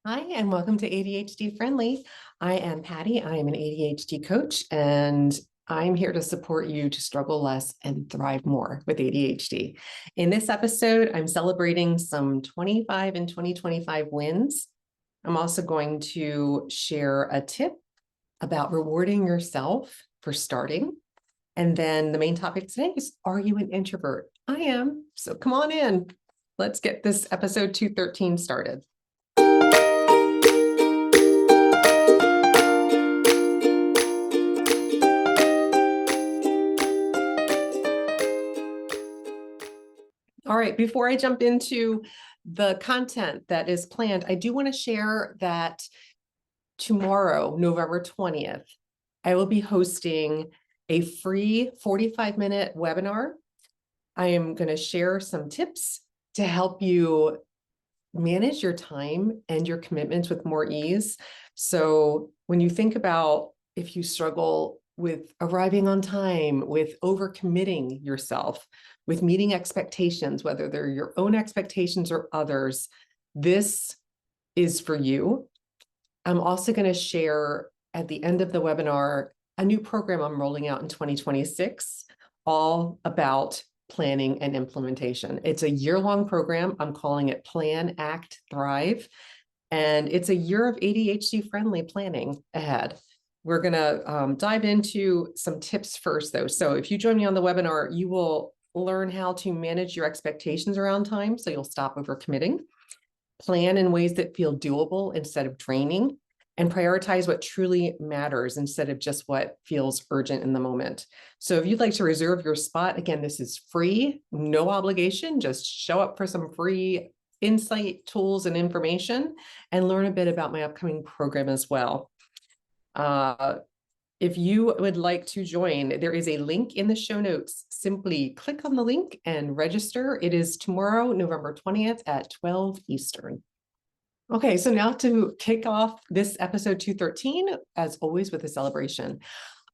Hi, and welcome to ADHD Friendly. I am Patty. I am an ADHD coach, and I'm here to support you to struggle less and thrive more with ADHD. In this episode, I'm celebrating some 25 and 2025 wins. I'm also going to share a tip about rewarding yourself for starting. And then the main topic today is, are you an introvert? I am. So come on in. Let's get this episode 213 started. All right, before I jump into the content that is planned, I do want to share that tomorrow, November 20th, I will be hosting a free 45-minute webinar. I am going to share some tips to help you manage your time and your commitments with more ease. So when you think about if you struggle with arriving on time, with overcommitting yourself, with meeting expectations, whether they're your own expectations or others, this is for you. I'm also going to share at the end of the webinar a new program I'm rolling out in 2026, all about planning and implementation. It's a year-long program. I'm calling it Plan, Act, Thrive. And it's a year of ADHD friendly planning ahead. We're going to dive into some tips first, though. So if you join me on the webinar, you will learn how to manage your expectations around time, so you'll stop overcommitting, plan in ways that feel doable instead of draining, and prioritize what truly matters instead of just what feels urgent in the moment. So if you'd like to reserve your spot, again, this is free, no obligation. Just show up for some free insight, tools, and information, and learn a bit about my upcoming program as well. If you would like to join, there is a link in the show notes. Simply click on the link and register. It is tomorrow, November 20th at 12 Eastern. Okay, so now to kick off this episode 213, as always with a celebration.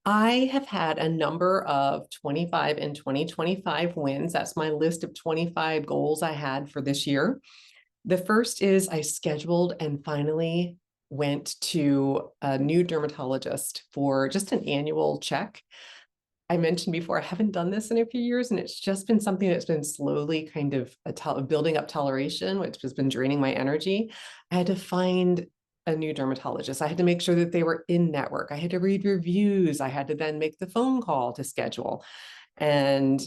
I have had a number of 25 and 2025 wins. That's my list of 25 goals I had for this year. The first is I scheduled and finally went to a new dermatologist for just an annual check. I mentioned before, I haven't done this in a few years, and it's just been something that's been slowly kind of building up toleration, which has been draining my energy. I had to find a new dermatologist. I had to make sure that they were in network. I had to read reviews. I had to then make the phone call to schedule. And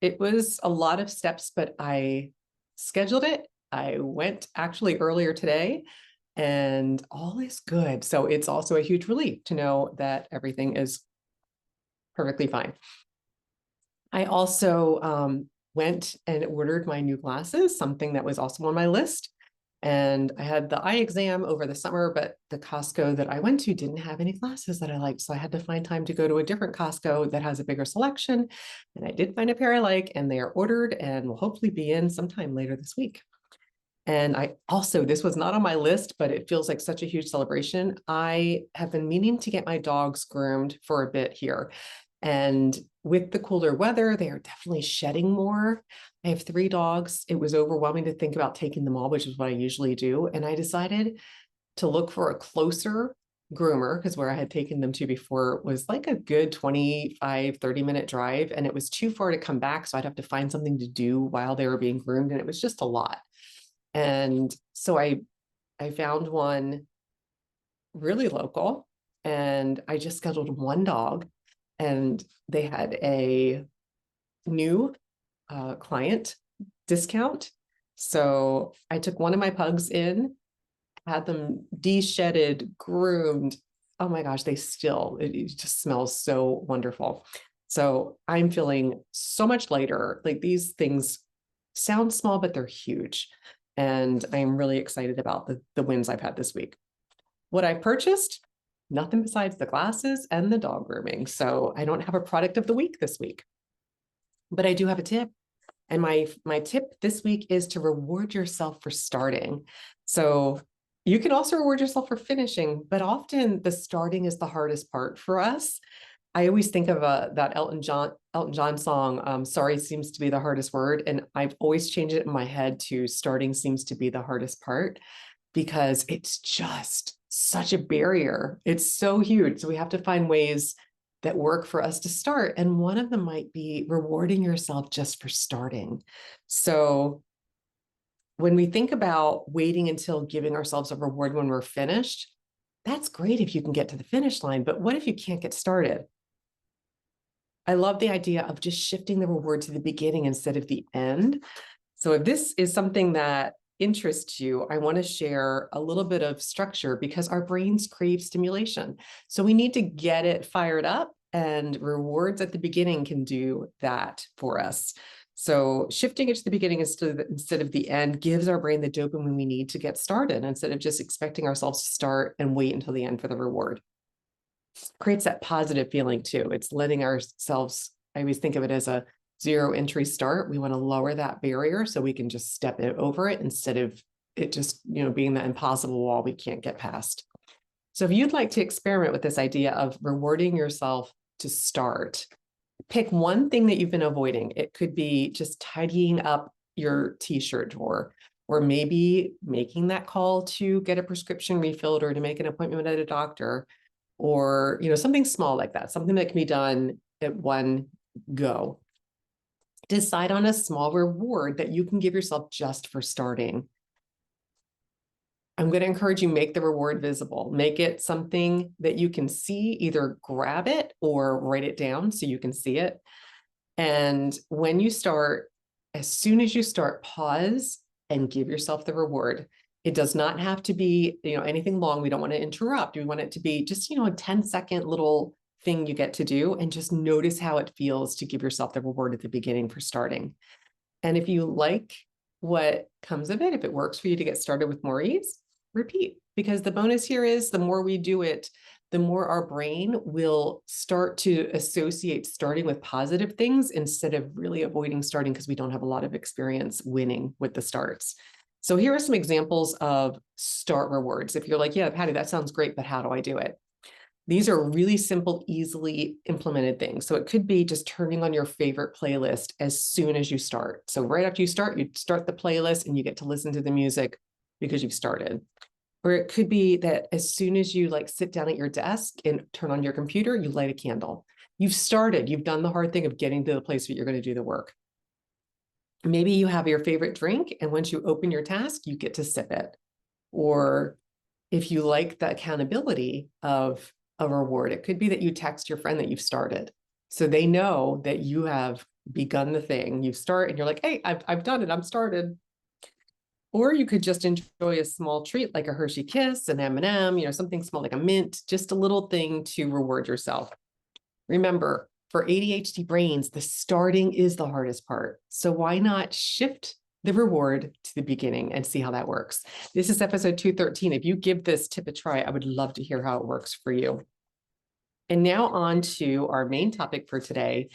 it was a lot of steps, but I scheduled it. I went actually earlier today, and all is good. So it's also a huge relief to know that everything is perfectly fine. I also went and ordered my new glasses, something that was also on my list. And I had the eye exam over the summer, but the Costco that I went to didn't have any glasses that I liked. So I had to find time to go to a different Costco that has a bigger selection. And I did find a pair I like, and they are ordered and will hopefully be in sometime later this week. And I also, this was not on my list, but it feels like such a huge celebration. I have been meaning to get my dogs groomed for a bit here. And with the cooler weather, they are definitely shedding more. I have 3 dogs. It was overwhelming to think about taking them all, which is what I usually do. And I decided to look for a closer groomer, because where I had taken them to before was like a good 25, 30-minute drive. And it was too far to come back. So I'd have to find something to do while they were being groomed. And it was just a lot. And so I found one really local, and I just scheduled one dog, and they had a new client discount. So I took one of my pugs in, had them de-shedded, groomed. Oh my gosh, it just smells so wonderful. So I'm feeling so much lighter. Like, these things sound small, but they're huge. And I'm really excited about the wins I've had this week. What I purchased, nothing besides the glasses and the dog grooming. So I don't have a product of the week this week, but I do have a tip. And my tip this week is to reward yourself for starting. So you can also reward yourself for finishing, but often the starting is the hardest part for us. I always think of that Elton John song, sorry seems to be the hardest word. And I've always changed it in my head to starting seems to be the hardest part. because it's just such a barrier. It's so huge. So we have to find ways that work for us to start. And one of them might be rewarding yourself just for starting. So when we think about waiting until giving ourselves a reward when we're finished, that's great if you can get to the finish line, but what if you can't get started? I love the idea of just shifting the reward to the beginning instead of the end. So if this is something that interests you, I want to share a little bit of structure because our brains crave stimulation. So we need to get it fired up, and rewards at the beginning can do that for us. So shifting it to the beginning instead of the end gives our brain the dopamine we need to get started instead of just expecting ourselves to start and wait until the end for the reward. Creates that positive feeling too. It's letting ourselves, I always think of it as a zero entry start. We want to lower that barrier so we can just step it over it instead of it just, being that impossible wall we can't get past. So if you'd like to experiment with this idea of rewarding yourself to start, pick one thing that you've been avoiding. It could be just tidying up your t-shirt drawer, or maybe making that call to get a prescription refilled or to make an appointment at a doctor, or something small like that, something that can be done at one go. Decide on a small reward that you can give yourself just for starting. I'm going to encourage you, make the reward visible. Make it something that you can see, either grab it or write it down so you can see it. And when you start, as soon as you start, pause and give yourself the reward. It does not have to be, anything long. We don't want to interrupt. We want it to be just, a 10-second little thing you get to do, and just notice how it feels to give yourself the reward at the beginning for starting. And if you like what comes of it, if it works for you to get started with more ease, repeat, because the bonus here is the more we do it, the more our brain will start to associate starting with positive things instead of really avoiding starting because we don't have a lot of experience winning with the starts. So here are some examples of start rewards. If you're like, yeah, Patty, that sounds great, but how do I do it? These are really simple, easily implemented things. So it could be just turning on your favorite playlist as soon as you start. So right after you start the playlist and you get to listen to the music because you've started. Or it could be that as soon as you sit down at your desk and turn on your computer, you light a candle. You've started, you've done the hard thing of getting to the place where you're going to do the work. Maybe you have your favorite drink, and once you open your task, you get to sip it. Or if you like the accountability of a reward, it could be that you text your friend that you've started. So they know that you have begun the thing. You start and you're like, hey, I've done it, I'm started. Or you could just enjoy a small treat like a Hershey Kiss, an M&M, something small like a mint, just a little thing to reward yourself. Remember, for ADHD brains, the starting is the hardest part. So why not shift the reward to the beginning and see how that works? This is episode 213. If you give this tip a try, I would love to hear how it works for you. And now on to our main topic for today,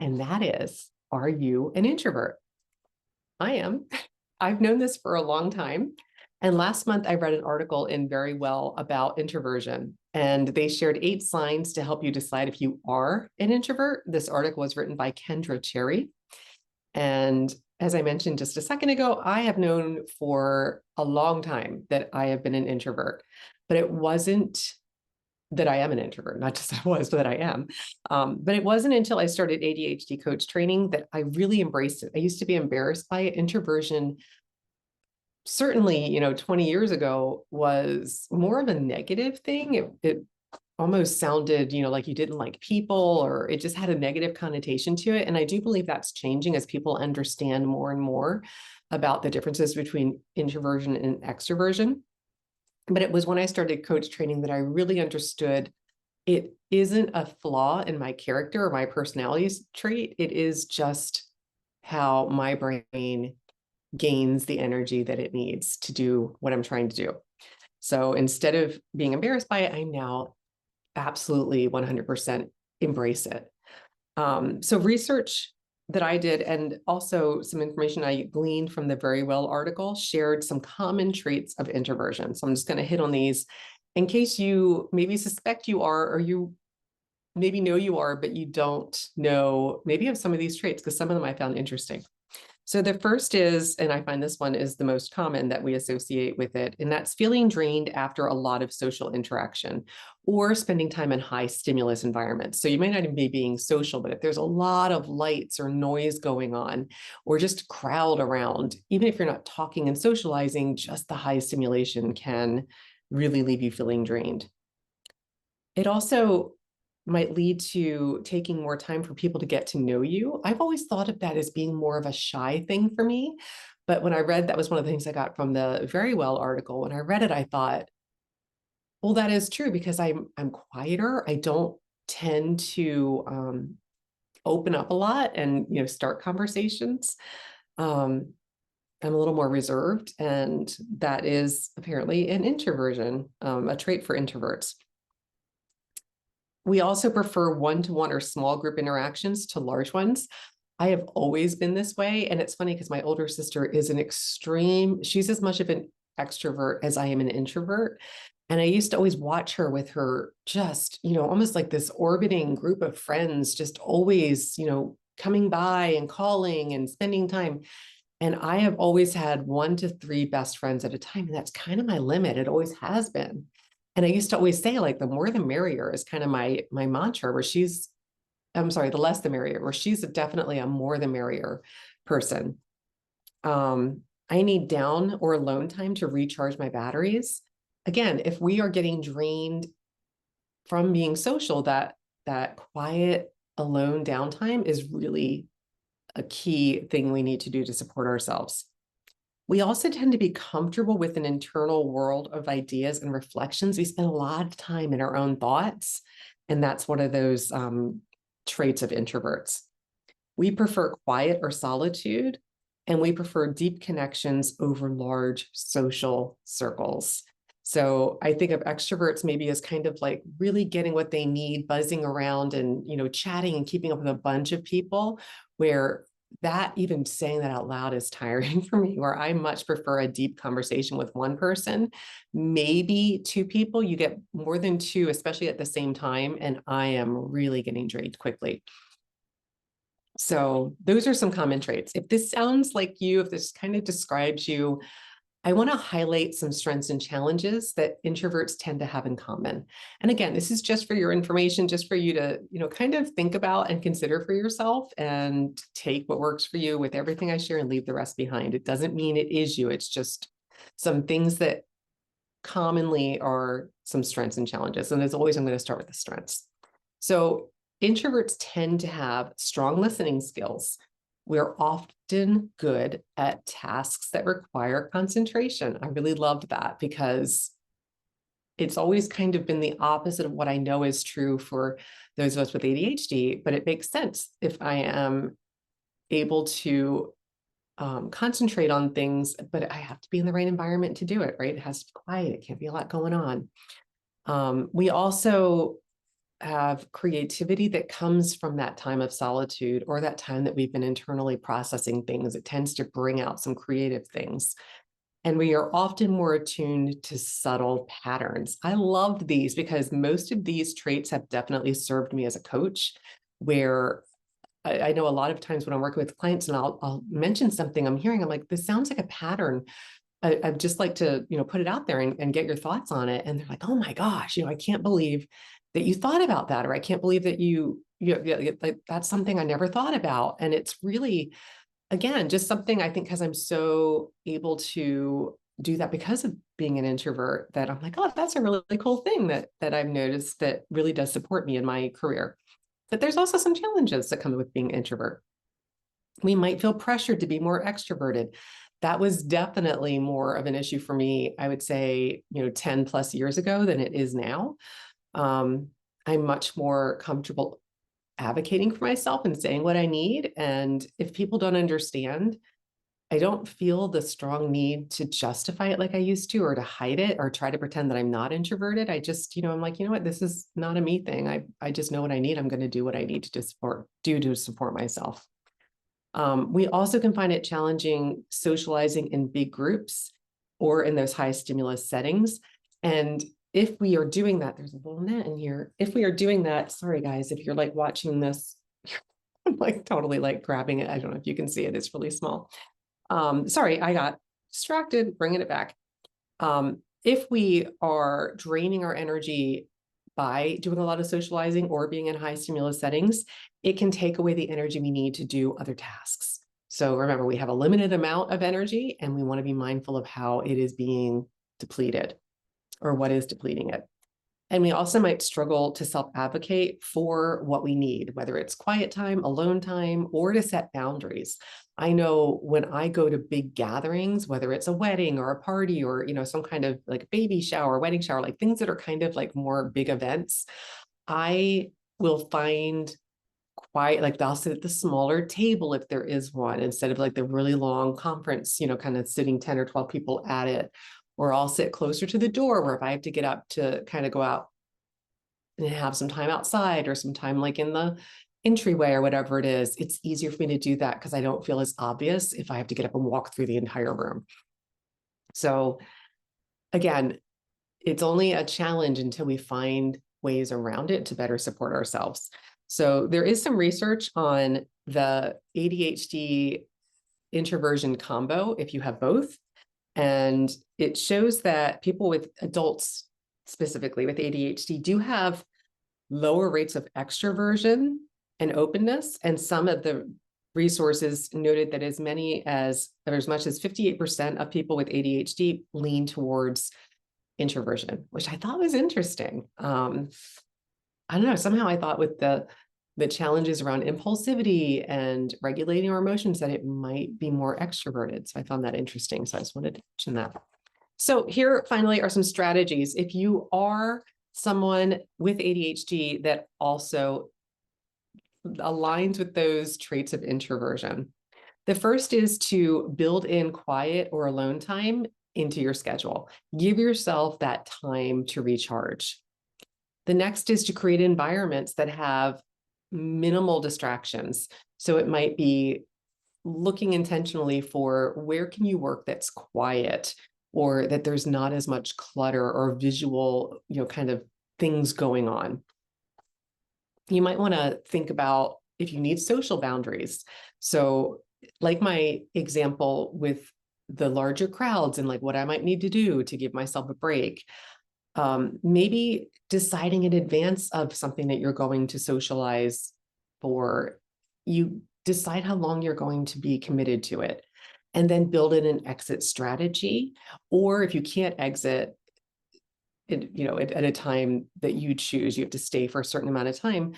and that is, are you an introvert? I am. I've known this for a long time. And last month, I read an article in Very Well about introversion, and they shared 8 signs to help you decide if you are an introvert. This article was written by Kendra Cherry. And as I mentioned just a second ago, I have known for a long time that I have been an introvert, but it wasn't that I am an introvert, not just I was, but that I am. But it wasn't until I started ADHD coach training that I really embraced it. I used to be embarrassed by it. Introversion, certainly, 20 years ago, was more of a negative thing. It almost sounded, like you didn't like people, or it just had a negative connotation to it. And I do believe that's changing as people understand more and more about the differences between introversion and extroversion. But it was when I started coach training that I really understood it isn't a flaw in my character or my personality trait. It is just how my brain gains the energy that it needs to do what I'm trying to do. So instead of being embarrassed by it, I now absolutely 100% embrace it. So research that I did, and also some information I gleaned from the Very Well article, shared some common traits of introversion. So I'm just going to hit on these in case you maybe suspect you are, or you maybe know you are, but you don't know maybe of some of these traits, because some of them I found interesting. So the first is, and I find this one is the most common that we associate with it, and that's feeling drained after a lot of social interaction or spending time in high stimulus environments. So you might not even be being social, but if there's a lot of lights or noise going on, or just crowd around, even if you're not talking and socializing, just the high stimulation can really leave you feeling drained. It also might lead to taking more time for people to get to know you. I've always thought of that as being more of a shy thing for me. But when I read, that was one of the things I got from the Very Well article. When I read it, I thought, well, that is true because I'm quieter. I don't tend to open up a lot and start conversations. I'm a little more reserved, and that is apparently an introversion, a trait for introverts. We also prefer one-to-one or small group interactions to large ones. I have always been this way. And it's funny because my older sister is an extreme, she's as much of an extrovert as I am an introvert. And I used to always watch her with her just, almost like this orbiting group of friends, just always, coming by and calling and spending time. And I have always had 1 to 3 best friends at a time. And that's kind of my limit. It always has been. And I used to always say, like, the more the merrier is kind of my mantra, where the less the merrier, where she's definitely a more the merrier person. I need down or alone time to recharge my batteries. Again, if we are getting drained from being social, that quiet, alone downtime is really a key thing we need to do to support ourselves. We also tend to be comfortable with an internal world of ideas and reflections. We spend a lot of time in our own thoughts, and that's one of those traits of introverts. We prefer quiet or solitude, and we prefer deep connections over large social circles. So I think of extroverts maybe as kind of like really getting what they need, buzzing around and, chatting and keeping up with a bunch of people, where that, even saying that out loud, is tiring for me, where I much prefer a deep conversation with one person, maybe 2 people. You get more than 2, especially at the same time, and I am really getting drained quickly. So those are some common traits. If this sounds like you, if this kind of describes you, I want to highlight some strengths and challenges that introverts tend to have in common. And again, this is just for your information, just for you to, kind of think about and consider for yourself, and take what works for you with everything I share and leave the rest behind. It doesn't mean it is you. It's just some things that commonly are some strengths and challenges. And as always, I'm going to start with the strengths. So introverts tend to have strong listening skills. We're often good at tasks that require concentration. I really loved that because it's always kind of been the opposite of what I know is true for those of us with ADHD, but it makes sense if I am able to concentrate on things, but I have to be in the right environment to do it, right? It has to be quiet. It can't be a lot going on. We also have creativity that comes from that time of solitude, or that time that we've been internally processing things. It tends to bring out some creative things. And we are often more attuned to subtle patterns. I loved these because most of these traits have definitely served me as a coach, where I know a lot of times when I'm working with clients and I'll mention something I'm hearing, I'm like, this sounds like a pattern. I'd just like to, put it out there and get your thoughts on it. And they're like, oh my gosh, I can't believe that you thought about that, or I can't believe that that's something I never thought about. And it's really, again, just something I think, because I'm so able to do that because of being an introvert, that I'm like, oh, that's a really cool thing that I've noticed that really does support me in my career. But there's also some challenges that come with being an introvert. We might feel pressured to be more extroverted. That was definitely more of an issue for me, I would say, 10 plus years ago than it is now. I'm much more comfortable advocating for myself and saying what I need. And if people don't understand, I don't feel the strong need to justify it like I used to, or to hide it, or try to pretend that I'm not introverted. I just, I'm like, what, this is not a me thing. I just know what I need. I'm going to do what I need to support myself. We also can find it challenging socializing in big groups or in those high stimulus settings. And if we are doing that, there's a little net in here. If we are doing that, sorry guys, if you're like watching this I'm like totally like grabbing it. I don't know if you can see it. It's really small. Sorry, I got distracted, bringing it back. If we are draining our energy by doing a lot of socializing or being in high stimulus settings, it can take away the energy we need to do other tasks. So remember, we have a limited amount of energy and we want to be mindful of how it is being depleted or what is depleting it. And we also might struggle to self-advocate for what we need, whether it's quiet time, alone time, or to set boundaries. I know when I go to big gatherings, whether it's a wedding or a party or, you know, some kind of like baby shower, wedding shower, like things that are kind of like more big events, I will find quiet, like I'll sit at the smaller table if there is one, instead of like the really long conference, you know, kind of sitting 10 or 12 people at it. Or I'll sit closer to the door where if I have to get up to kind of go out and have some time outside or some time like in the entryway or whatever it is, it's easier for me to do that because I don't feel as obvious if I have to get up and walk through the entire room. So again, it's only a challenge until we find ways around it to better support ourselves. So there is some research on the ADHD introversion combo if you have both. And it shows that people with adults, specifically with ADHD, do have lower rates of extroversion and openness. And some of the resources noted that as much as 58% of people with ADHD lean towards introversion, which I thought was interesting. I don't know, somehow I thought with the challenges around impulsivity and regulating our emotions that it might be more extroverted. So I found that interesting. So I just wanted to mention that. So here finally are some strategies. If you are someone with ADHD that also aligns with those traits of introversion, the first is to build in quiet or alone time into your schedule. Give yourself that time to recharge. The next is to create environments that have minimal distractions. So it might be looking intentionally for where can you work that's quiet or that there's not as much clutter or visual, you know, kind of things going on. You might want to think about if you need social boundaries. So like my example with the larger crowds and like what I might need to do to give myself a break. Maybe deciding in advance of something that you're going to socialize for, you decide how long you're going to be committed to it, and then build in an exit strategy. Or if you can't exit, at a time that you choose, you have to stay for a certain amount of time.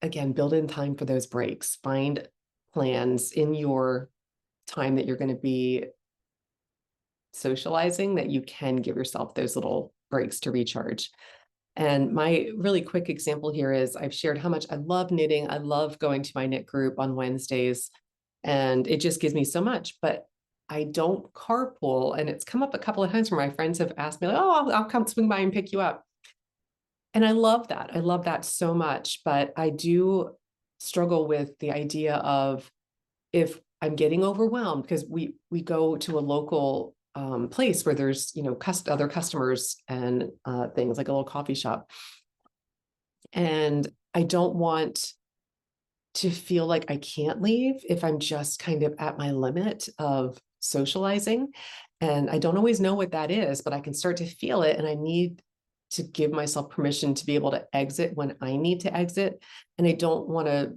Again, build in time for those breaks. Find plans in your time that you're going to be socializing that you can give yourself those little breaks to recharge. And my really quick example here is I've shared how much I love knitting. I love going to my knit group on Wednesdays, and it just gives me so much, but I don't carpool. And it's come up a couple of times where my friends have asked me, like, oh, I'll come swing by and pick you up. And I love that. I love that so much, but I do struggle with the idea of if I'm getting overwhelmed, because we go to a local place where there's, other customers and things like a little coffee shop. And I don't want to feel like I can't leave if I'm just kind of at my limit of socializing. And I don't always know what that is, but I can start to feel it. And I need to give myself permission to be able to exit when I need to exit. And I don't want to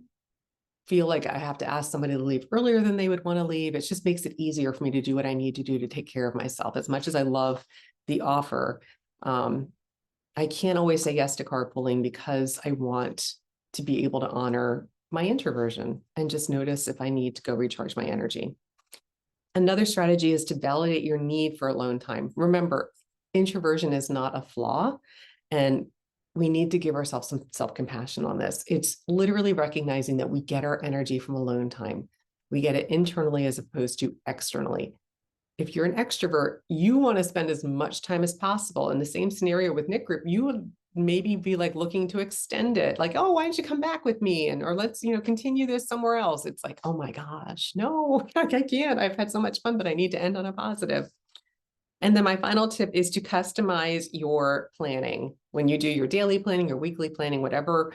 feel like I have to ask somebody to leave earlier than they would want to leave. It just makes it easier for me to do what I need to do to take care of myself. As much as I love the offer, I can't always say yes to carpooling because I want to be able to honor my introversion and just notice if I need to go recharge my energy. Another strategy is to validate your need for alone time. Remember, introversion is not a flaw, and we need to give ourselves some self-compassion on this. It's literally recognizing that we get our energy from alone time. We get it internally as opposed to externally. If you're an extrovert, you want to spend as much time as possible. In the same scenario with knit group, you would maybe be like looking to extend it, like, oh, why don't you come back with me? Or let's, continue this somewhere else. It's like, oh my gosh, no, I can't. I've had so much fun, but I need to end on a positive. And then my final tip is to customize your planning. When you do your daily planning, your weekly planning, whatever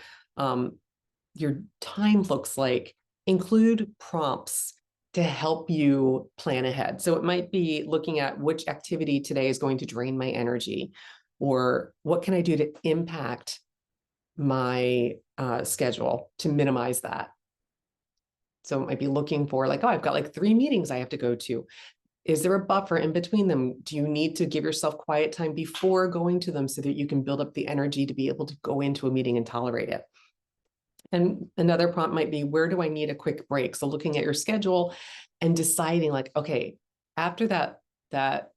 your time looks like, include prompts to help you plan ahead. So it might be looking at which activity today is going to drain my energy, or what can I do to impact my schedule to minimize that. So it might be looking for like, oh, I've got like 3 meetings I have to go to. Is there a buffer in between them? Do you need to give yourself quiet time before going to them so that you can build up the energy to be able to go into a meeting and tolerate it? And another prompt might be, where do I need a quick break? So looking at your schedule and deciding like, okay, after that,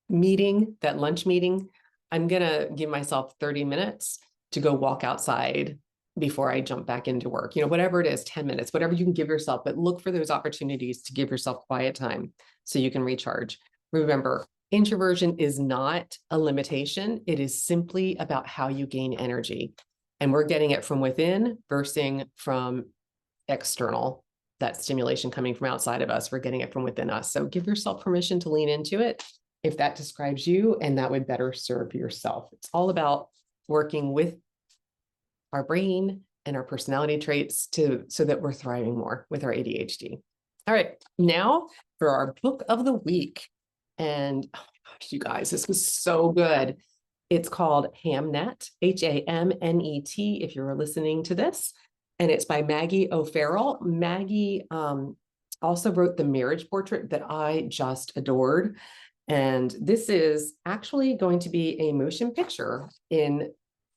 meeting, that lunch meeting, I'm going to give myself 30 minutes to go walk outside before I jump back into work, whatever it is, 10 minutes, whatever you can give yourself, but look for those opportunities to give yourself quiet time so you can recharge. Remember, introversion is not a limitation. It is simply about how you gain energy. And we're getting it from within versus from external, that stimulation coming from outside of us. We're getting it from within us. So give yourself permission to lean into it if that describes you, and that would better serve yourself. It's all about working with our brain and our personality traits so that we're thriving more with our ADHD. All right, now for our book of the week. And oh my gosh, you guys, this was so good. It's called Hamnet, Hamnet, if you're listening to this. And it's by Maggie O'Farrell. Maggie also wrote The Marriage Portrait that I just adored. And this is actually going to be a motion picture in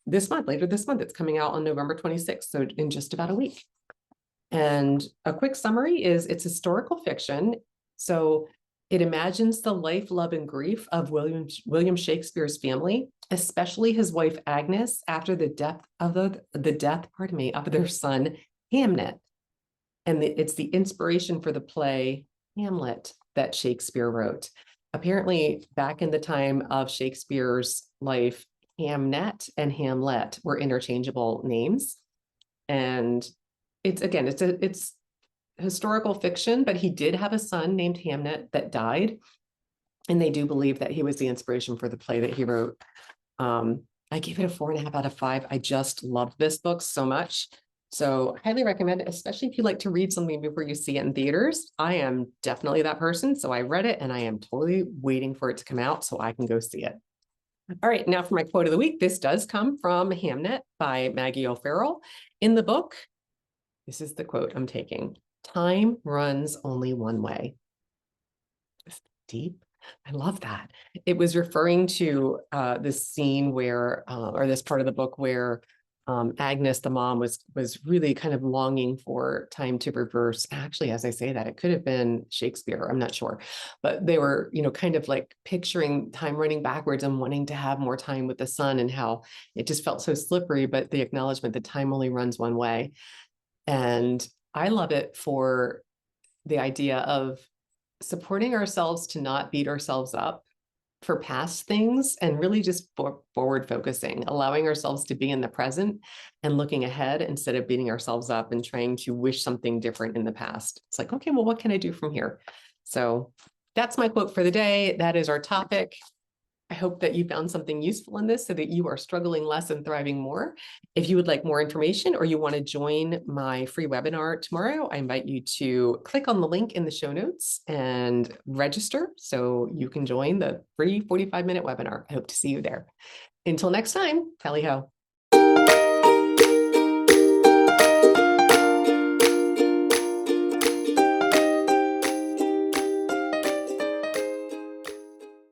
this month, later this month. It's coming out on November 26th, so in just about a week. And a quick summary is it's historical fiction. So it imagines the life, love, and grief of William Shakespeare's family, especially his wife Agnes, after the death of their son Hamnet. And it's the inspiration for the play Hamlet that Shakespeare wrote. Apparently, back in the time of Shakespeare's life, Hamnet and Hamlet were interchangeable names. And it's historical fiction, but he did have a son named Hamnet that died. And they do believe that he was the inspiration for the play that he wrote. I gave it a 4.5 out of 5. I just loved this book so much. So highly recommend it, especially if you like to read something before you see it in theaters. I am definitely that person. So I read it and I am totally waiting for it to come out so I can go see it. All right, now for my quote of the week. This does come from Hamnet by Maggie O'Farrell. In the book, this is the quote I'm taking. Time runs only one way. It's deep. I love that. It was referring to this scene where, or this part of the book where Agnes, the mom, was really kind of longing for time to reverse. Actually, as I say that, it could have been Shakespeare. I'm not sure, but they were, kind of like picturing time running backwards and wanting to have more time with the son, and how it just felt so slippery. But the acknowledgement that time only runs one way, and I love it for the idea of supporting ourselves to not beat ourselves up for past things, and really just forward focusing, allowing ourselves to be in the present and looking ahead instead of beating ourselves up and trying to wish something different in the past. It's like, okay, well, what can I do from here? So that's my quote for the day. That is our topic. I hope that you found something useful in this so that you are struggling less and thriving more. If you would like more information or you want to join my free webinar tomorrow, I invite you to click on the link in the show notes and register so you can join the free 45-minute webinar. I hope to see you there. Until next time, tally ho.